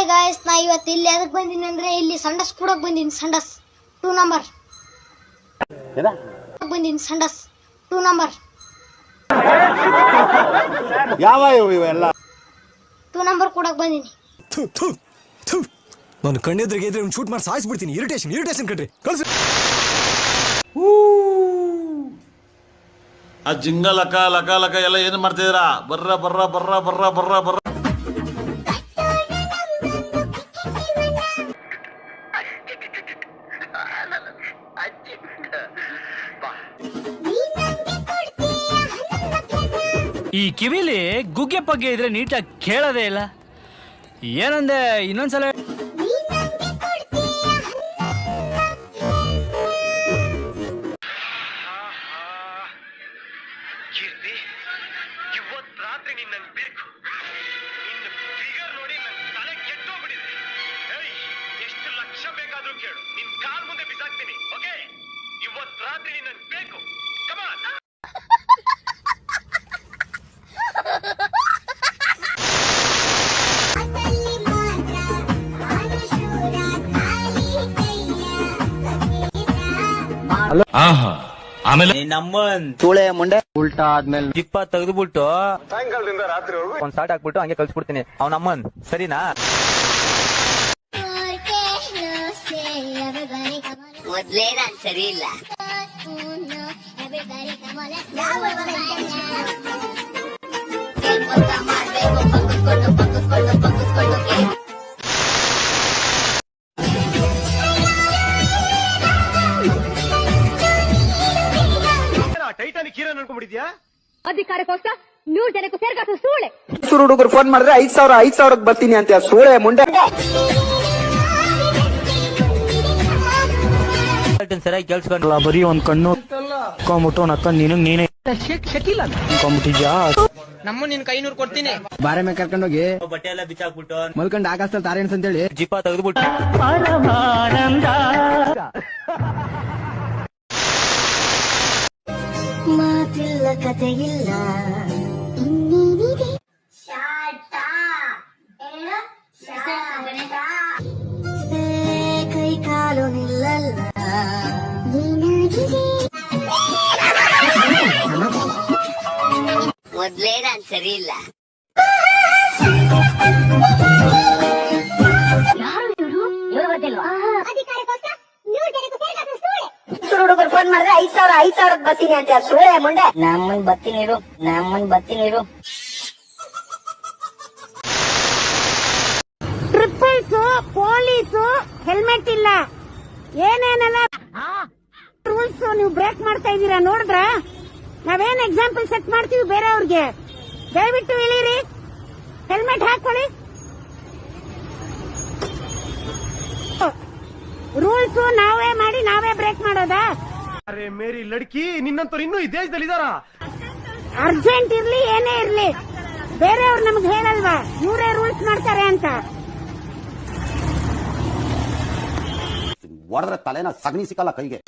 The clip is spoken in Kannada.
ಹಾಯ್ ಗಾಯ್ಸ್, ನಾ ಇವತ್ತು ಇಲ್ಲಿ ಅದಕ್ಕೆ ಬಂದಿನಿ ಅಂದ್ರೆ ಇಲ್ಲಿ ಸಂಡಸ್ ಕೂಡಕ್ ಬಂದಿನಿ. ಸಂಡಸ್ 2 ನಂಬರ್ ಬಂದಿನಿ. ಸಂಡಸ್ 2 ನಂಬರ್ ಯಾವ ಇವೆಲ್ಲ 2 ನಂಬರ್ ಕೂಡಕ್ ಬಂದಿನಿ. ನಾನು ಕಣ್ಣೆದ್ರಿಗೆ ಇದ್ರೆ ಶೂಟ್ ಮಾಡಿ ಸಾಯಿಸ್ಬಿಡ್ತೀನಿ. ಇರಿಟೇಷನ್ ಕಣ್ರಿ. ಕಳ್ಸಿ ಆ ಜಿಂಗ ಲಕ ಲಕ ಲಕ ಎಲ್ಲ ಏನು ಮಾಡ್ತಿದ್ದೀರಾ? ಬರ್ರ ಬರ್ರ ಬರ್ರ ಬರ್ರ ಬರ್ರ ಬರ್ರ. ಈ ಕಿವಿಲಿ ಗುಗ್ಗೆ ಪಗ್ಗೆ ಇದ್ರೆ ನೀಟಾಗಿ ಕೇಳೋದೇ ಇಲ್ಲ. ಏನಂದೆ ಇನ್ನೊಂದ್ಸಲ? ಕೀರ್ತಿ, ಇವತ್ತು ರಾತ್ರಿ ನಿನ್ನ ಬೇಕು. ನಿನ್ನ ಫಿಗರ್ ನೋಡಿ ನನ್ನ ತಲೆ ಕೆಟ್ಟೋಗ್ಬಿಟ್ಟಿದೆ. ಎಷ್ಟು ಲಕ್ಷ ಬೇಕಾದ್ರೂ ಕೇಳು, ನಿನ್ ಕಾಲ್ ಮುಂದೆ ಬಿಸಾಕ್ತೀನಿ. ಓಕೆ, ಇವತ್ತು ರಾತ್ರಿ ನಿನ್ನ ಬೇಕು. ಕಮಾನ್. ಆಮೇಲೆ ನಮ್ಮನ್ ತೂಳೆ ಮುಂಡೆ ಉಲ್ಟಾ ಆದ್ಮೇಲೆ ಜಿಪ್ಪ ತೆಗೆದ್ಬಿಟ್ಟು ಸಾಯಂಕಾಲದಿಂದ ರಾತ್ರಿವರೆಗೂ ಒಂದ್ ಸಾಟ್ ಹಾಕ್ಬಿಟ್ಟು ಹಂಗೆ ಕಳ್ಸ್ಬಿಡ್ತೀನಿ. ಅವನಮ್ಮನ್ ಸರಿನಾ? ಮೊದ್ಲೇ ನಾನ್ ಸರಿ ಇಲ್ಲ. Titanic hero ಅನ್ಕೊಂಡ್ಬಿಟ್ಟಿದ್ಯಾ? ಅಧಿಕಾರಕ್ಕೋಸ್ಕರ 100 ಜನಕ್ಕೂ ಸೇರ್ಗಾಕ ಸೂಳೆ. ಹುಡುಗರು ಫೋನ್ ಮಾಡಿದ್ರೆ 5,000 ಬರ್ತೀನಿ ಅಂತ ಸೂಳೆ ಮುಂಡೆ. ಸರಿಯಾಗಿ ಕೇಳಿಸ್ಕೊಂಡ್ಲ, ಬರೀ ಒಂದ್ ಕಣ್ಣು ಕೊಂಬಿಟ್ಟು ನಕ್ಕ ನೀನೇ ಕೊಂಬಿಟ್ಟಿದ್ಯಾ? ನಮ್ಮ ನಿನ್ ಕೈ 100 ಕೊಡ್ತೀನಿ. ಬಾರೆ ಮೇಲೆ ಕರ್ಕೊಂಡೋಗಿ ಬಟ್ಟೆ ಎಲ್ಲ ಬಿಚ್ಚಾಕ್ಬಿಟ್ಟು ಮಲ್ಕೊಂಡ್ ಆಕಾಶದಲ್ಲಿ ತಾರೆ ಅಂತ ಹೇಳಿ ಜಿಪ್ಪ ತೆಗೆದ್ಬಿಟ್ಟು ಮಾತಿಲ್ಲ ಕಥೆಯಿಲ್ಲ ಇನ್ನೇನಿದೆ. ಕೈ ಕಾಲು ನಿಲ್ಲಲ್ಲ. ಮೊದ್ಲೇ ನಾನ್ ಸರಿ ಇಲ್ಲ. ಹುಡುಗರು ಫೋನ್ ಮಾಡಿದ್ರೆ 5,000 ಬರ್ತೀನಿ ಅಂತ ಸೂಳೆ ಮುಂಡೆ. ನಮ್ಮನ್ ಬತ್ತೀನಿರು. ಟ್ರಿಪಲ್ಸ್, ಪೊಲೀಸು, ಹೆಲ್ಮೆಟ್ ಇಲ್ಲ, ಏನೇನೆಲ್ಲ ರೂಲ್ಸ್ ನೀವು ಬ್ರೇಕ್ ಮಾಡ್ತಾ ಇದೀರಾ ನೋಡಿದ್ರ? ನಾವೇನ್ ಎಕ್ಸಾಂಪಲ್ ಸೆಟ್ ಮಾಡ್ತೀವಿ ಬೇರೆಯವ್ರಿಗೆ. ದಯವಿಟ್ಟು ಇಳಿರಿ, ಹೆಲ್ಮೆಟ್ ಹಾಕೊಳ್ಳಿ. ರೂಲ್ಸ್ ನಾವೇ ಮಾಡಿ ನಾವೇ ಬ್ರೇಕ್ ಮಾಡೋದಾ? ಅರೆ ಮೇರಿ ಲಡ್ಕಿ, ನಿನ್ನಂತವ್ರು ಇನ್ನೂ ಈ ದೇಶದಲ್ಲಿ ಇದಾರ? ಅರ್ಜೆಂಟ್ ಇರ್ಲಿ ಏನೇ ಇರ್ಲಿ, ಬೇರೆಯವ್ರು ನಮ್ಗೆ ಹೇಳಲ್ವಾ ಇವರೇ ರೂಲ್ಸ್ ಮಾಡ್ತಾರೆ ಅಂತ? ಹೊಡೆದ್ರೆ ತಲೆನ ಸಗಣಿ ಸಿಕ್ಕಲ್ಲ ಕೈಗೆ.